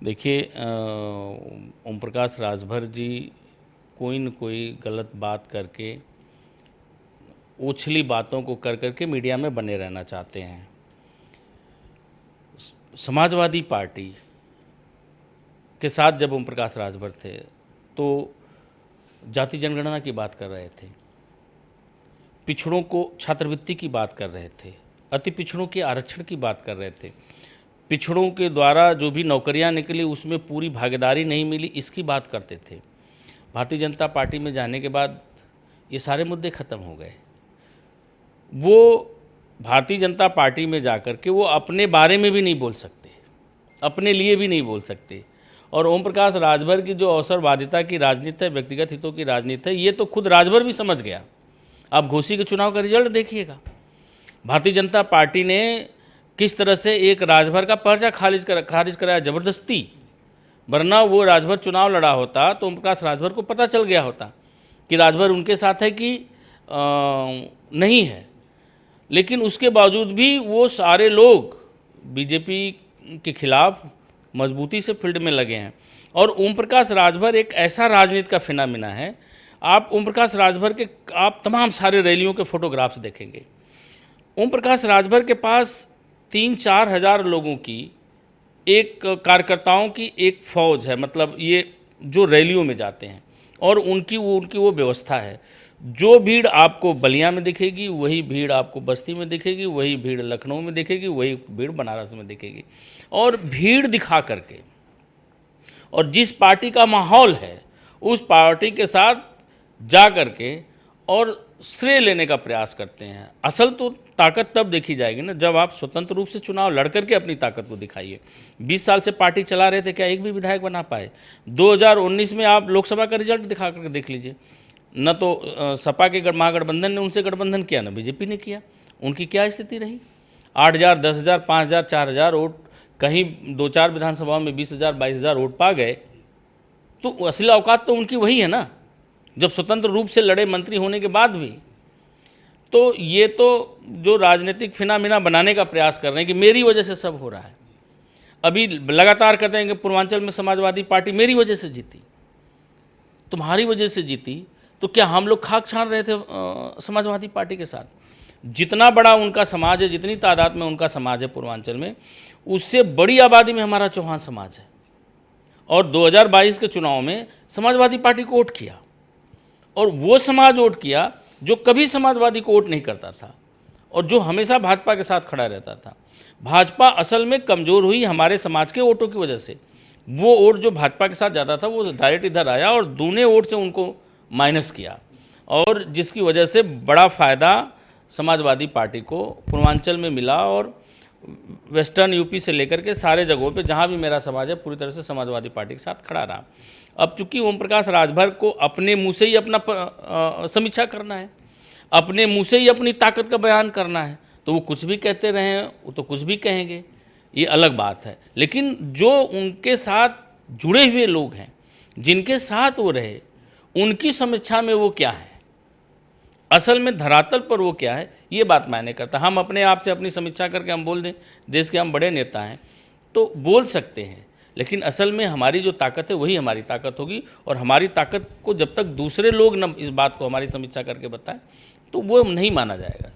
देखिए ओम प्रकाश राजभर जी कोई न कोई गलत बात करके, उछली बातों को कर करके मीडिया में बने रहना चाहते हैं। समाजवादी पार्टी के साथ जब ओम प्रकाश राजभर थे तो जाति जनगणना की बात कर रहे थे, पिछड़ों को छात्रवृत्ति की बात कर रहे थे, अति पिछड़ों के आरक्षण की बात कर रहे थे, पिछड़ों के द्वारा जो भी नौकरियां निकली उसमें पूरी भागीदारी नहीं मिली, इसकी बात करते थे। भारतीय जनता पार्टी में जाने के बाद ये सारे मुद्दे ख़त्म हो गए। वो भारतीय जनता पार्टी में जाकर के वो अपने बारे में भी नहीं बोल सकते, अपने लिए भी नहीं बोल सकते। और ओम प्रकाश राजभर की जो अवसरवादिता की राजनीति है, व्यक्तिगत हितों की राजनीति है, ये तो खुद राजभर भी समझ गया। आप घोसी के चुनाव का रिजल्ट देखिएगा, भारतीय जनता पार्टी ने किस तरह से एक राजभर का पर्चा खारिज कराया ज़बरदस्ती, वरना वो राजभर चुनाव लड़ा होता तो ओम प्रकाश राजभर को पता चल गया होता कि राजभर उनके साथ है कि नहीं है। लेकिन उसके बावजूद भी वो सारे लोग बीजेपी के खिलाफ मजबूती से फील्ड में लगे हैं। और ओम प्रकाश राजभर एक ऐसा राजनीति का फिनोमेना है, आप ओम प्रकाश राजभर के आप तमाम सारे रैलियों के फोटोग्राफ्स देखेंगे। ओम प्रकाश राजभर के पास 3-4 हज़ार लोगों की एक कार्यकर्ताओं की एक फ़ौज है, मतलब ये जो रैलियों में जाते हैं, और उनकी वो व्यवस्था है। जो भीड़ आपको बलिया में दिखेगी वही भीड़ आपको बस्ती में दिखेगी, वही भीड़ लखनऊ में दिखेगी, वही भीड़ बनारस में दिखेगी। और भीड़ दिखा करके और जिस पार्टी का माहौल है उस पार्टी के साथ जा करके और श्रेय लेने का प्रयास करते हैं। असल तो ताकत तब देखी जाएगी ना जब आप स्वतंत्र रूप से चुनाव लड़ करके अपनी ताकत को दिखाइए। 20 साल से पार्टी चला रहे थे, क्या एक भी विधायक बना पाए? 2019 में आप लोकसभा का रिजल्ट दिखा करके देख लीजिए, न तो सपा के महागठबंधन ने उनसे गठबंधन किया, न बीजेपी ने किया। उनकी क्या स्थिति रही? 8,000, 10,000, 5,000, 4,000 वोट, कहीं 2-4 विधानसभाओं में 20,000, 22,000 वोट पा गए। तो असली औकात तो उनकी वही है ना, जब स्वतंत्र रूप से लड़े मंत्री होने के बाद भी। तो ये तो जो राजनीतिक फिनोमेना बनाने का प्रयास कर रहे हैं कि मेरी वजह से सब हो रहा है। अभी लगातार कहते हैं कि पूर्वांचल में समाजवादी पार्टी मेरी वजह से जीती, तुम्हारी वजह से जीती। तो क्या हम लोग खाक छान रहे थे समाजवादी पार्टी के साथ? जितना बड़ा उनका समाज है, जितनी तादाद में उनका समाज है पूर्वांचल में, उससे बड़ी आबादी में हमारा चौहान समाज है। और 2022 के चुनाव में समाजवादी पार्टी को वोट किया, और वो समाज वोट किया जो कभी समाजवादी को वोट नहीं करता था और जो हमेशा भाजपा के साथ खड़ा रहता था। भाजपा असल में कमज़ोर हुई हमारे समाज के वोटों की वजह से। वो वोट जो भाजपा के साथ जाता था वो डायरेक्ट इधर आया और दूने वोट से उनको माइनस किया, और जिसकी वजह से बड़ा फ़ायदा समाजवादी पार्टी को पूर्वांचल में मिला। और वेस्टर्न यूपी से लेकर के सारे जगहों पे जहाँ भी मेरा समाज है पूरी तरह से समाजवादी पार्टी के साथ खड़ा रहा। अब चूंकि ओम प्रकाश राजभर को अपने मुंह से ही अपना समीक्षा करना है, अपने मुंह से ही अपनी ताकत का बयान करना है, तो वो कुछ भी कहते रहें, वो तो कुछ भी कहेंगे, ये अलग बात है। लेकिन जो उनके साथ जुड़े हुए लोग हैं, जिनके साथ वो रहे, उनकी समीक्षा में वो क्या है, असल में धरातल पर वो क्या है, ये बात मायने करता। हम अपने आप से अपनी समीक्षा करके हम बोल दें देश के हम बड़े नेता हैं तो बोल सकते हैं, लेकिन असल में हमारी जो ताकत है वही हमारी ताकत होगी। और हमारी ताकत को जब तक दूसरे लोग न इस बात को हमारी समीक्षा करके बताएं तो वो नहीं माना जाएगा।